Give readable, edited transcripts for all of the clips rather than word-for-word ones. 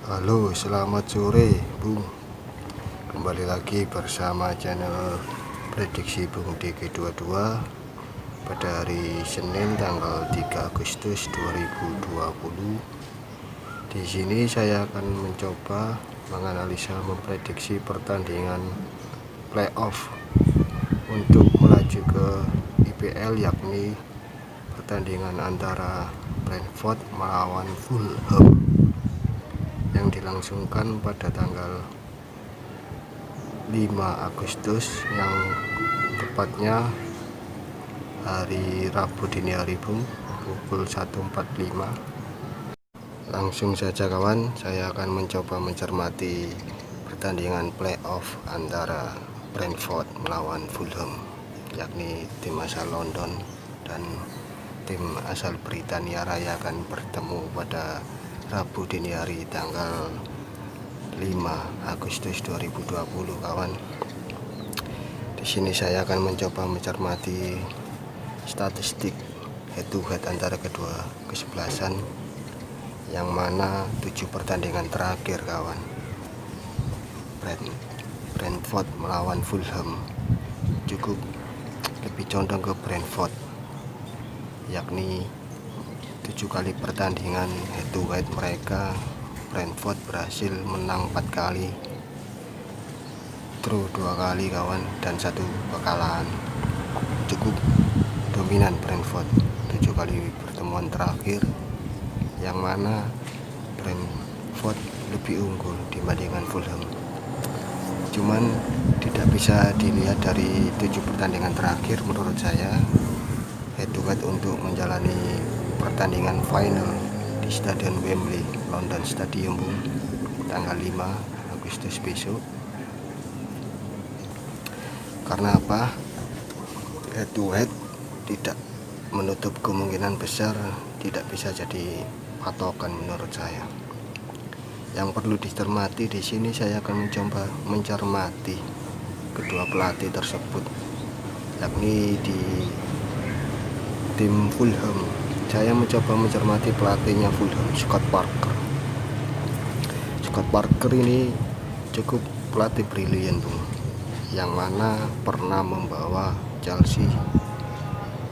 Halo, selamat sore Bung. Kembali lagi bersama channel Prediksi Bung DG22 pada hari Senin tanggal 3 Agustus 2020. Di sini saya akan mencoba menganalisa memprediksi pertandingan playoff untuk melaju ke IPL, yakni pertandingan antara Brentford melawan Fulham yang dilangsungkan pada tanggal 5 Agustus, yang tepatnya hari Rabu dini hari Bung, pukul 1.45. Langsung saja kawan, saya akan mencoba mencermati pertandingan playoff antara Brentford melawan Fulham, yakni tim asal London dan tim asal Britania Raya akan bertemu pada Rabu dini hari tanggal 5 Agustus 2020 kawan. Di sini saya akan mencoba mencermati statistik head to head antara kedua kesebelasan, yang mana 7 pertandingan terakhir kawan, Brentford melawan Fulham cukup lebih condong ke Brentford, yakni 7 kali pertandingan head to head mereka Brentford berhasil menang 4 kali, draw 2 kali kawan, dan 1 kekalahan. Cukup dominan Brentford 7 kali pertemuan terakhir, yang mana Brentford lebih unggul dibandingkan Fulham. Cuman tidak bisa dilihat dari 7 pertandingan terakhir menurut saya head to head untuk menjalani pertandingan final di Stadion Wembley, London Stadium Bung, tanggal 5 Agustus besok. Karena apa? Head to head tidak menutup kemungkinan besar tidak bisa jadi patokan menurut saya. Yang perlu dicermati di sini, saya akan mencoba mencermati kedua pelatih tersebut, yakni di tim Fulham. Saya mencoba mencermati pelatihnya Fulham, Scott Parker. Scott Parker ini cukup pelatih brilian Bung, yang mana pernah membawa Chelsea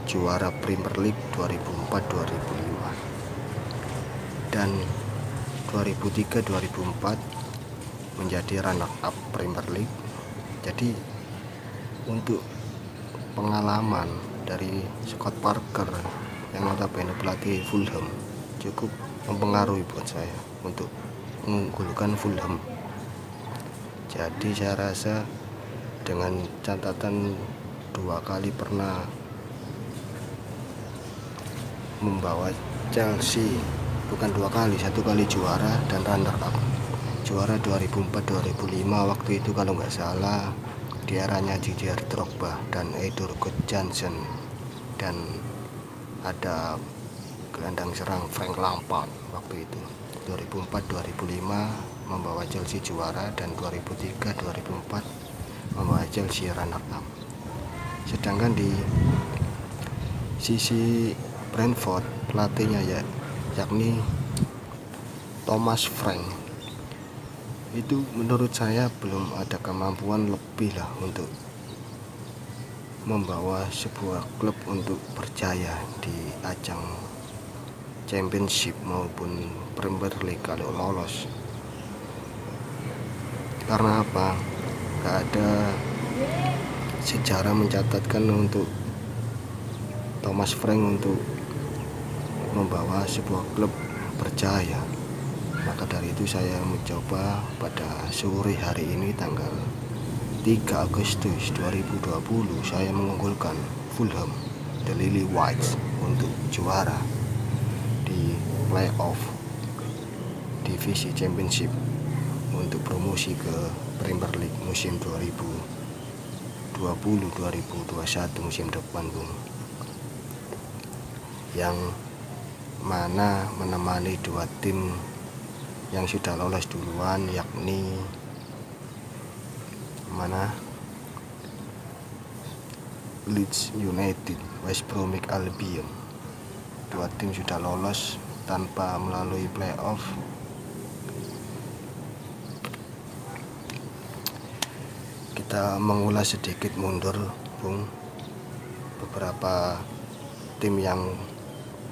juara Premier League 2004-2005 dan 2003-2004 menjadi runner up Premier League. Jadi untuk pengalaman dari Scott Parker yang notabene pelatih Fulham cukup mempengaruhi buat saya untuk mengunggulkan Fulham. Jadi saya rasa dengan catatan 2 kali pernah membawa Chelsea, bukan 2 kali, 1 kali juara dan runner up. Juara 2004-2005 waktu itu kalau nggak salah di eranya Didier Drogba dan Edur Johnson, dan ada gelandang serang Frank Lampard waktu itu. 2004-2005 membawa Chelsea juara dan 2003-2004 membawa Chelsea runner up. Sedangkan di sisi Brentford pelatihnya yakni Thomas Frank, itu menurut saya belum ada kemampuan lebih lah untuk membawa sebuah klub untuk berjaya di ajang Championship maupun Premier League kalau lolos. Karena apa? Gak ada sejarah mencatatkan untuk Thomas Frank untuk membawa sebuah klub berjaya. Maka dari itu saya mencoba pada sore hari ini tanggal 3 Agustus 2020 saya mengunggulkan Fulham, The Lily Whites, untuk juara di playoff divisi Championship untuk promosi ke Premier League musim 2020-2021 musim depan Bung, yang mana menemani 2 tim yang sudah lolos duluan, yakni Leeds United, West Bromwich Albion. 2 tim sudah lolos tanpa melalui playoff, Kita mengulas sedikit mundur, Bung, beberapa tim yang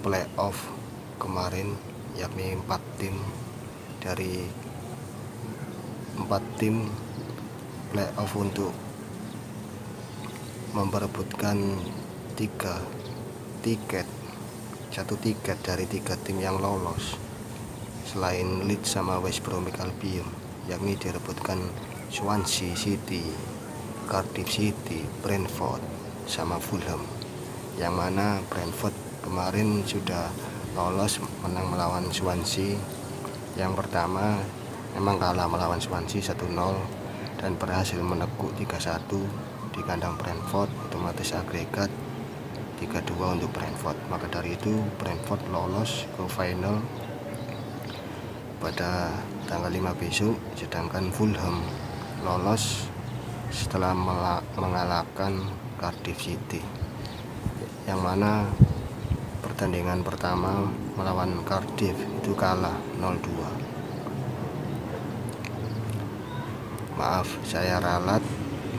playoff kemarin, yakni 4 tim. Dari 4 tim playoff untuk memperebutkan 1 tiket dari 3 tim yang lolos selain Leeds sama West Bromwich Albion, yakni direbutkan Swansea City, Cardiff City, Brentford sama Fulham, yang mana Brentford kemarin sudah lolos menang melawan Swansea. Yang pertama memang kalah melawan Swansea 1-0 dan berhasil menekuk 3-1 di kandang Brentford, otomatis agregat 3-2 untuk Brentford. Maka dari itu Brentford lolos ke final pada tanggal 5 besok, sedangkan Fulham lolos setelah mengalahkan Cardiff City, yang mana pertandingan pertama melawan Cardiff itu kalah 0-2. Maaf, saya ralat,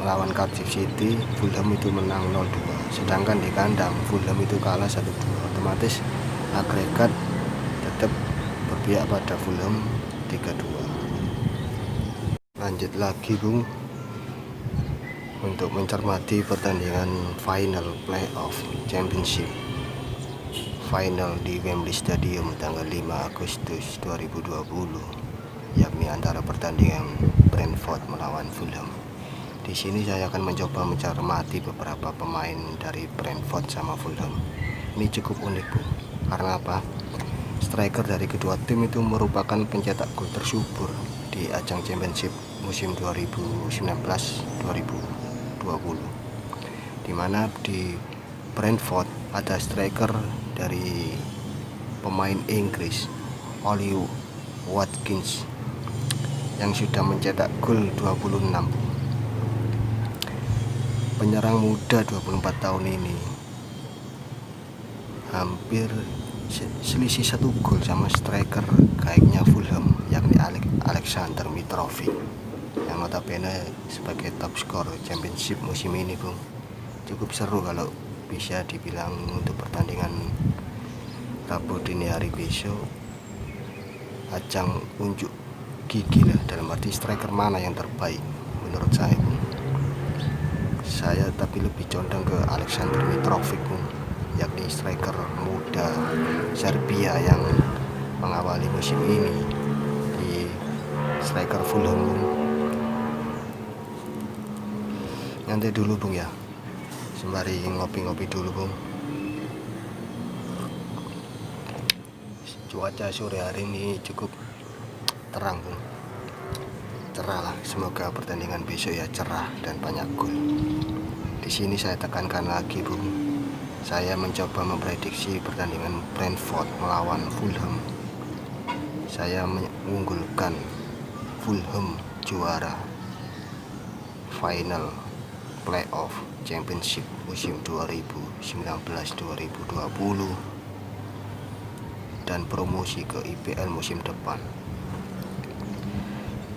melawan Cardiff City Fulham itu menang 0-2, sedangkan di kandang Fulham itu kalah 1-2, otomatis agregat tetap berpihak pada Fulham 3-2. Lanjut lagi, Bung, untuk mencermati pertandingan final playoff championship final di Wembley Stadium tanggal 5 Agustus 2020, yakni antara pertandingan Brentford melawan Fulham. Di sini saya akan mencoba mencermati beberapa pemain dari Brentford sama Fulham. Ini cukup unik, Bung. Karena apa? Striker dari kedua tim itu merupakan pencetak gol tersubur di ajang championship musim 2019-2020, di mana di Brentford ada striker dari pemain Inggris, Ollie Watkins, yang sudah mencetak gol 26. Penyerang muda 24 tahun ini hampir selisih 1 gol sama striker gaiknya Fulham, yakni Alexander Mitrovic, yang notabene sebagai top skor championship musim ini, Bung. Cukup seru kalau bisa dibilang untuk pertandingan Rabu dini hari besok, ajang unjuk gigi lah, dalam arti striker mana yang terbaik menurut saya, Bung. Saya tapi lebih condong ke Alexander Mitrovic, Bung, yakni striker muda Serbia yang mengawali musim ini di striker Fulham, Bung. Nanti dulu, Bung, ya, sembari ngopi-ngopi dulu, Bung. Cuaca sore hari ini cukup terang, Bung. Cerah lah, semoga pertandingan besok ya cerah dan banyak gol. Di sini saya tekankan lagi, Bung, saya mencoba memprediksi pertandingan Brentford melawan Fulham. Saya mengunggulkan Fulham juara final playoff championship musim 2019-2020 dan promosi ke IPL musim depan,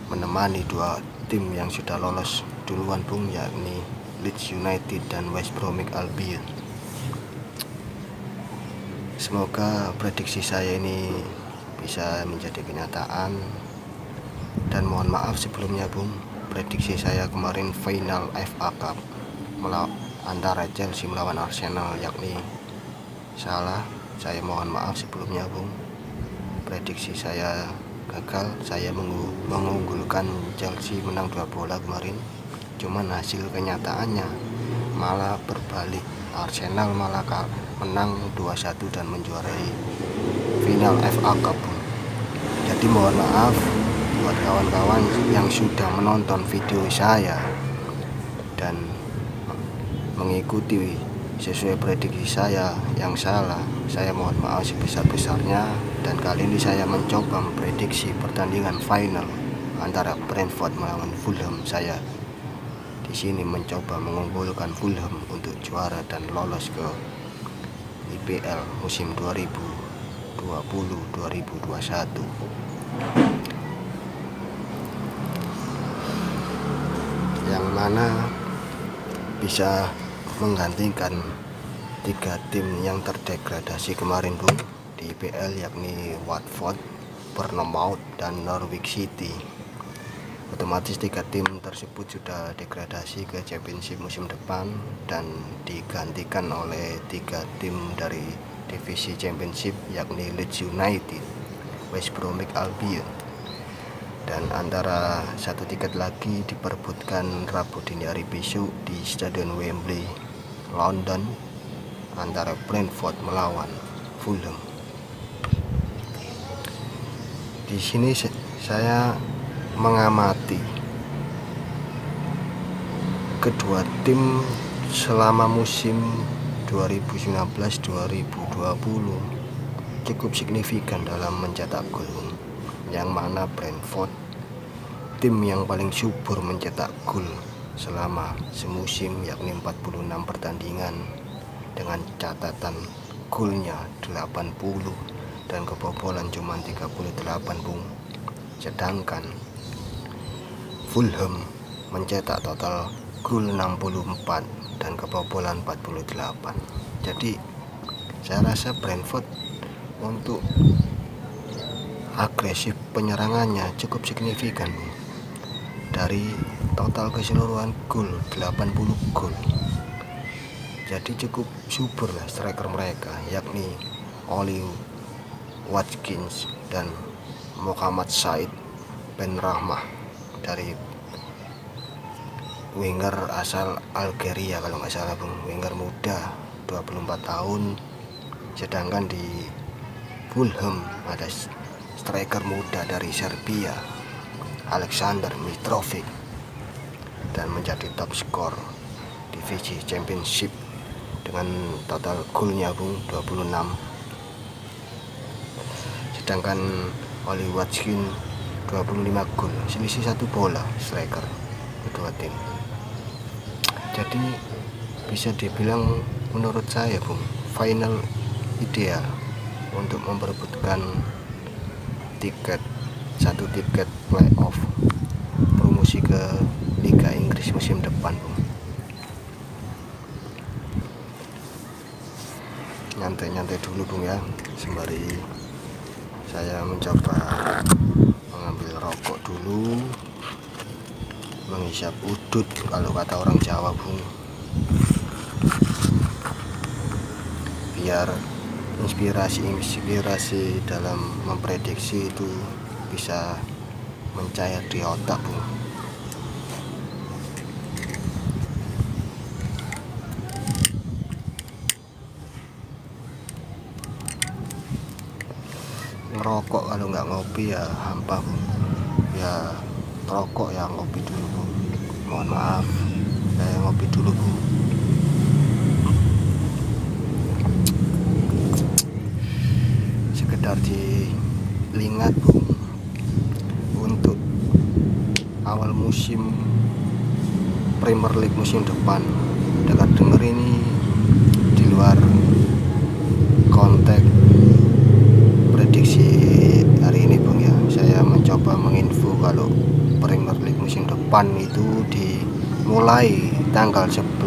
menemani 2 tim yang sudah lolos duluan, Bung, yakni Leeds United dan West Bromwich Albion. Semoga prediksi saya ini bisa menjadi kenyataan, dan mohon maaf sebelumnya, Bung, prediksi saya kemarin final FA Cup antara Chelsea melawan Arsenal yakni salah. Saya mohon maaf sebelumnya, Bung. Prediksi saya gagal. Saya mengunggulkan Chelsea menang 2 bola kemarin, cuman hasil kenyataannya malah berbalik. Arsenal malah menang 2-1 dan menjuarai final FA Cup, Bung. Jadi mohon maaf buat kawan-kawan yang sudah menonton video saya dan mengikuti sesuai prediksi saya yang salah. Saya mohon maaf sebesar-besarnya, dan kali ini saya mencoba memprediksi pertandingan final antara Brentford melawan Fulham. Saya di sini mencoba mengunggulkan Fulham untuk juara dan lolos ke IPL musim 2020-2021. Yang mana bisa menggantikan 3 tim yang terdegradasi kemarin Bung di IPL, yakni Watford, Bournemouth, dan Norwich City. Otomatis 3 tim tersebut sudah degradasi ke Championship musim depan dan digantikan oleh 3 tim dari divisi Championship, yakni Leeds United, West Bromwich Albion, dan antara 1 tiket lagi diperebutkan Rabu dini hari besok di Stadion Wembley, London, antara Brentford melawan Fulham. Di sini saya mengamati kedua tim selama musim 2019-2020 cukup signifikan dalam mencetak gol, yang mana Brentford, tim yang paling subur mencetak gol selama semusim, yakni 46 pertandingan dengan catatan golnya 80 dan kebobolan cuma 38 Bung. Sedangkan Fulham mencetak total gol 64 dan kebobolan 48. Jadi saya rasa Brentford untuk agresif penyerangannya cukup signifikan Bung. Dari total keseluruhan gol 80 gol, jadi cukup subur lah striker mereka, yakni Oli Watkins dan Mohamed Said Ben Rahmah dari winger asal Algeria kalau nggak salah Bung, winger muda 24 tahun. Sedangkan di Fulham ada striker muda dari Serbia, Alexander Mitrovic, dan menjadi top skor divisi Championship dengan total golnya Bung 26. Sedangkan Oli Watkins 25 gol, selisih 1 bola striker kedua tim. Jadi bisa dibilang menurut saya Bung, final ideal untuk memperebutkan satu tiket playoff promosi ke Liga Inggris musim depan Bung. Nyantai-nyantai dulu Bung ya, sembari saya mencoba mengambil rokok dulu, menghisap udut kalau kata orang Jawa Bung, biar inspirasi dalam memprediksi itu bisa mencair di otak Bung. Ngerokok kalau nggak ngopi ya hampa Bung. Ya rokok ya ngopi dulu Bung. Mohon maaf, saya ngopi dulu Bung. Sekedar diingat Bung, untuk awal musim Premier League musim depan, dengar ini di luar konteks prediksi hari ini Bung ya, saya mencoba menginfo kalau Premier League musim depan itu dimulai tanggal 11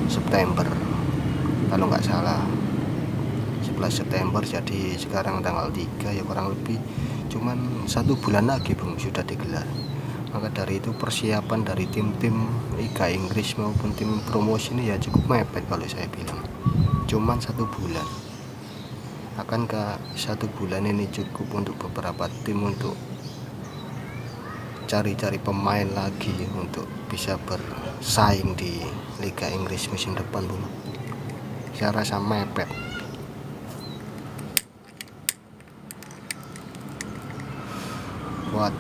September kalau nggak salah, 11 September. Jadi sekarang tanggal 3 ya, kurang lebih cuman 1 bulan lagi Bung sudah digelar. Maka dari itu persiapan dari tim-tim Liga Inggris maupun tim promosi ini ya cukup mepet kalau saya bilang, cuman 1 bulan. Akankah 1 bulan ini cukup untuk beberapa tim untuk cari-cari pemain lagi untuk bisa bersaing di Liga Inggris musim depan Bung? Saya rasa mepet. Buat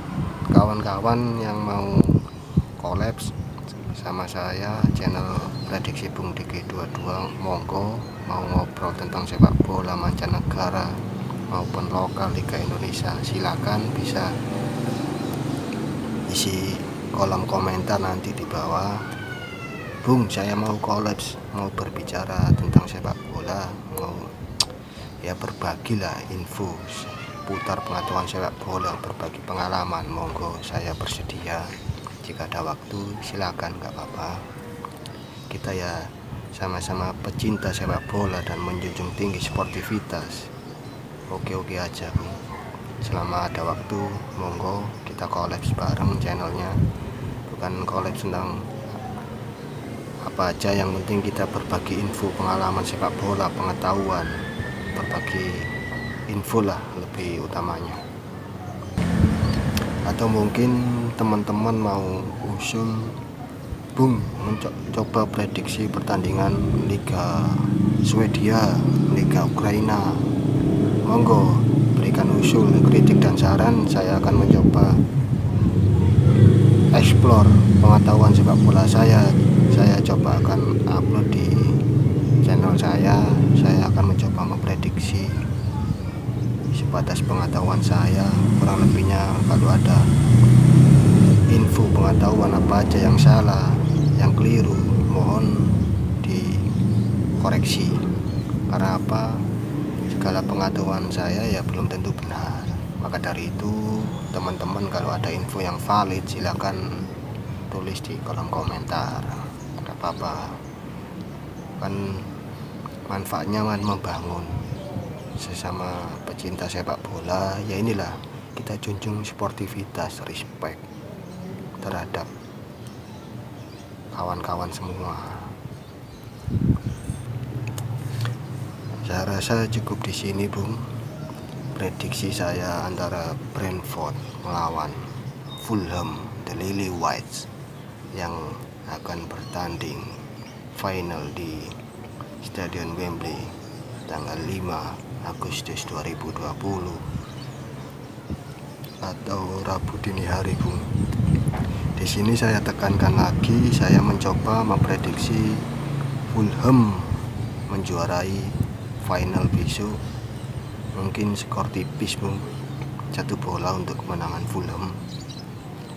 kawan-kawan yang mau kolaps sama saya, channel Prediksi Bung DG22, monggo mau ngobrol tentang sepak bola mancanegara maupun lokal Liga Indonesia, silakan bisa isi kolom komentar nanti di bawah. Bung, saya mau kolaps, mau berbicara tentang sepak bola, mau ya berbagilah info putar pengetahuan sepak bola, berbagi pengalaman, monggo saya bersedia. Jika ada waktu silakan, nggak apa-apa. Kita ya sama-sama pecinta sepak bola dan menjunjung tinggi sportivitas. Oke-oke aja Bung. Selama ada waktu monggo kita collab bareng channelnya. Bukan collab tentang apa aja, yang penting kita berbagi info, pengalaman sepak bola, pengetahuan, berbagi info lah lebih utamanya. Atau mungkin teman-teman mau usul Bung mencoba prediksi pertandingan Liga Swedia, Liga Ukraina, monggo berikan usul, kritik dan saran. Saya akan mencoba explore pengetahuan sepak bola saya coba akan upload di channel saya akan mencoba memprediksi sebatas pengetahuan saya, kurang lebihnya. Kalau ada info pengetahuan apa aja yang salah, yang keliru, mohon dikoreksi. Karena apa? Segala pengetahuan saya ya belum tentu benar. Maka dari itu teman-teman kalau ada info yang valid silakan tulis di kolom komentar. Gak apa-apa, kan manfaatnya kan membangun sesama pecinta sepak bola. Ya inilah, kita junjung sportivitas, respect terhadap kawan-kawan semua. Saya rasa cukup di sini Bung, prediksi saya antara Brentford melawan Fulham, The Lily Whites, yang akan bertanding final di Stadion Wembley tanggal 5 Agustus 2020 atau Rabu dini hari Bung. Di sini saya tekankan lagi, saya mencoba memprediksi Fulham menjuarai final besok. Mungkin skor tipis Bung, 1 bola untuk kemenangan Fulham.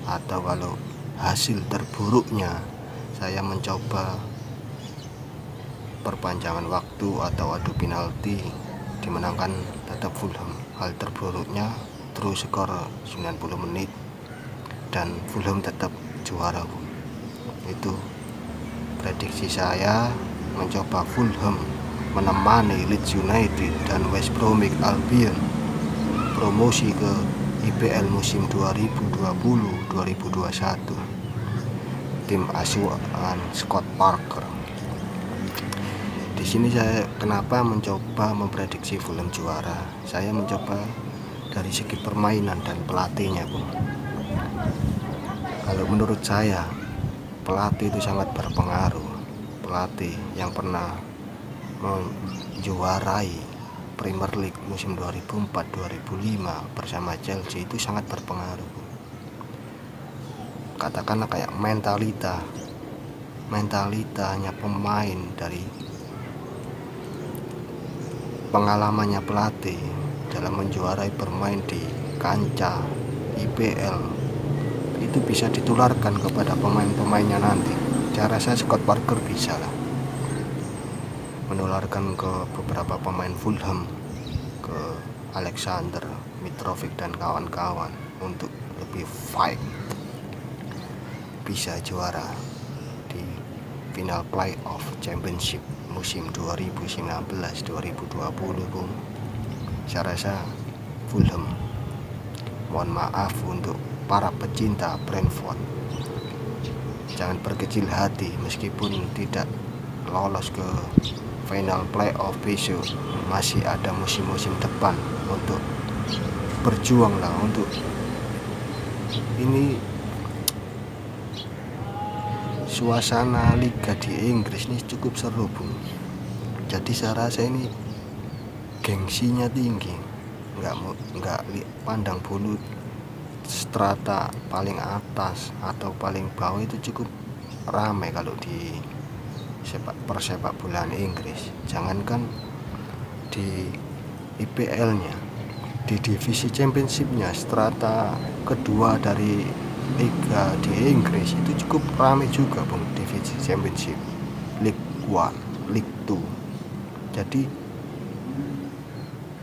Atau kalau hasil terburuknya saya mencoba perpanjangan waktu atau adu penalti, dimenangkan tetap Fulham. Hal terburuknya terus skor 90 menit dan Fulham tetap juara Bung. Itu prediksi saya, mencoba Fulham menemani Leeds United dan West Bromwich Albion promosi ke IPL musim 2020-2021, tim asuhan Scott Parker. Di sini saya kenapa mencoba memprediksi Fulham juara? Saya mencoba dari segi permainan dan pelatihnya Bung. Kalau menurut saya pelatih itu sangat berpengaruh. Pelatih yang pernah menjuarai Premier League musim 2004-2005 bersama Chelsea itu sangat berpengaruh. Katakanlah kayak mentalitanya pemain, dari pengalamannya pelatih dalam menjuarai bermain di kancah IPL, itu bisa ditularkan kepada pemain-pemainnya nanti. Saya rasa Scott Parker bisa lah menularkan ke beberapa pemain Fulham, ke Alexander Mitrovic dan kawan-kawan untuk lebih fight, bisa juara di final playoff championship musim 2019-2020 Bung. Saya rasa Fulham, mohon maaf untuk para pecinta Brentford, jangan berkecil hati meskipun tidak lolos ke final playoff besok. Masih ada musim-musim depan untuk berjuang lah. Untuk ini suasana liga di Inggris ini cukup seru Bung. Jadi saya rasa ini gengsinya tinggi, nggak pandang bulu strata paling atas atau paling bawah, itu cukup ramai kalau di persepak bolaan Inggris. Jangankan di IPL-nya, di divisi championship-nya, strata kedua dari liga di Inggris itu cukup ramai juga Bung. Divisi championship, League 1, League 2. Jadi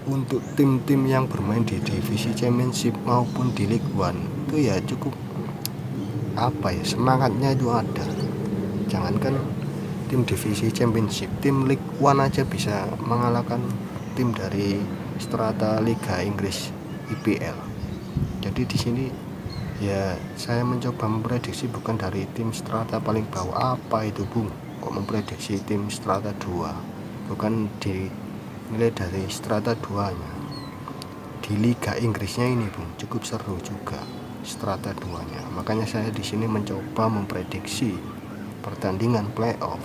untuk tim-tim yang bermain di divisi championship maupun di League 1 itu ya cukup semangatnya itu ada. Jangankan tim divisi championship, tim League One aja bisa mengalahkan tim dari strata Liga Inggris IPL. Jadi di sini ya saya mencoba memprediksi bukan dari tim strata paling bawah. Apa itu Bung? Kok memprediksi tim strata 2? Bukan dinilai dari strata 2-nya. Di Liga Inggrisnya ini Bung cukup seru juga strata 2-nya. Makanya saya di sini mencoba memprediksi pertandingan playoff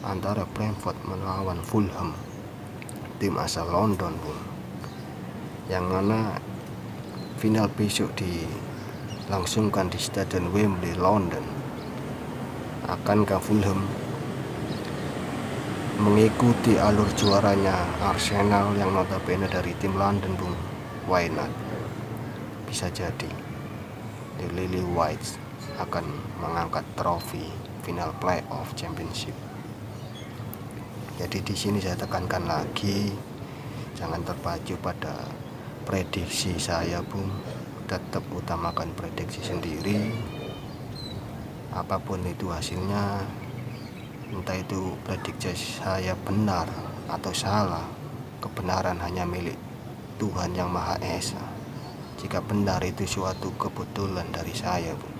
antara Brentford melawan Fulham, tim asal London Bung, yang mana final besok dilangsungkan di Stadion Wembley London. Akankah Fulham mengikuti alur juaranya Arsenal yang notabene dari tim London Bung? Why not? Bisa jadi The Lily Whites akan mengangkat trofi final playoff championship. Jadi di sini saya tekankan lagi, jangan terpacu pada prediksi saya Bung. Tetap utamakan prediksi sendiri. Apapun itu hasilnya, entah itu prediksi saya benar atau salah, kebenaran hanya milik Tuhan Yang Maha Esa. Jika benar itu suatu kebetulan dari saya Bung.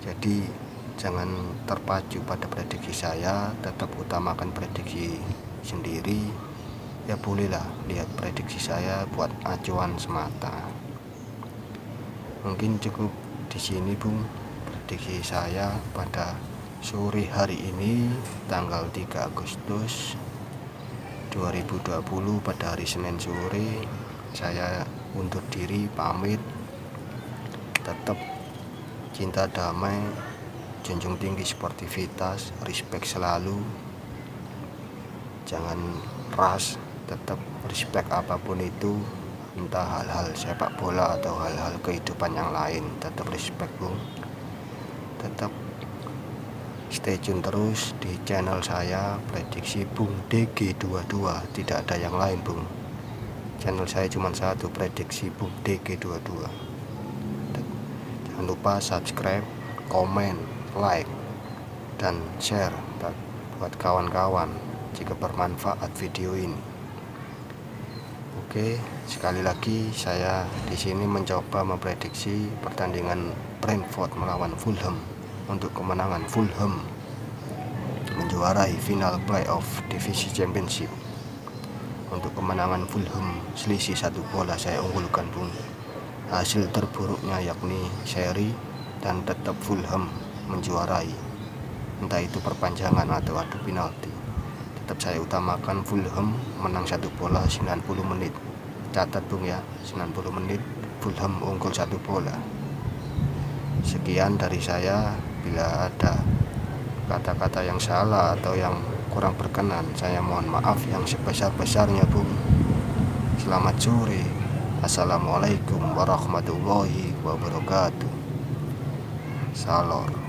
Jadi jangan terpacu pada prediksi saya, tetap utamakan prediksi sendiri. Ya bolehlah lihat prediksi saya buat acuan semata. Mungkin cukup di sini Bung prediksi saya pada sore hari ini tanggal 3 Agustus 2020 pada hari Senin sore. Saya undur diri pamit. Tetap cinta damai, junjung tinggi sportivitas, respect selalu, jangan ras, tetap respect apapun itu, entah hal-hal sepak bola atau hal-hal kehidupan yang lain, tetap respect Bung. Tetap stay tune terus di channel saya, prediksi Bung DG22, tidak ada yang lain Bung. Channel saya cuma satu, prediksi Bung DG22. Jangan lupa subscribe, komen, like, dan share buat kawan-kawan jika bermanfaat video ini. Oke, sekali lagi saya di sini mencoba memprediksi pertandingan Brentford melawan Fulham untuk kemenangan Fulham menjuarai final playoff divisi championship. Untuk kemenangan Fulham selisih 1 bola saya unggulkan Bung. Hasil terburuknya yakni seri dan tetap Fulham menjuarai, entah itu perpanjangan atau adu penalti. Tetap saya utamakan Fulham menang 1 bola 90 menit. Catat Bung ya, 90 menit Fulham unggul 1 bola. Sekian dari saya. Bila ada kata-kata yang salah atau yang kurang berkenan, saya mohon maaf yang sebesar-besarnya Bung. Selamat sore. Assalamualaikum warahmatullahi wabarakatuh. Salor.